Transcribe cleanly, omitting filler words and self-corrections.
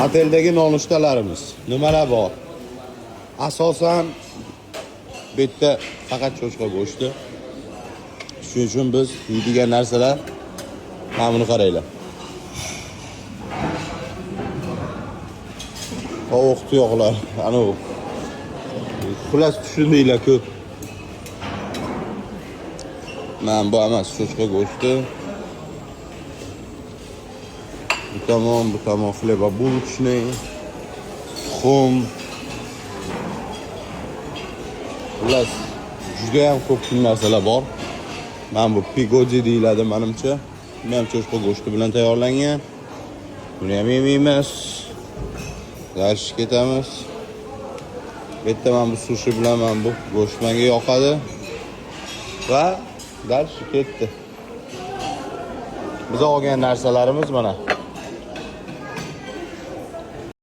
Oteldagi nonushtalarimiz nimalar bor? Asosan bu yerda faqat cho'chqa go'shti. Shuning uchun biz yeydigan narsalar mana buni qaranglar. Tovuq tuyoqlar, ana bu. Xullas tushundinglar-ku. Men bu emas, cho'chqa go'shti. Bu tamom хлебобулочный, tuxum. Xullas juda ham ko'p narsalar bor. Mana bu pigodi deyiladi menimcha. Bu ham cho'chqa go'shti bilan tayyorlangan. Buni ham yemaymiz. Dars ketamiz. Bu yerda mana bu sushi bilan mana bu go'sht menga yoqadi. Va dars ketdi. Biz olgan narsalarimiz mana.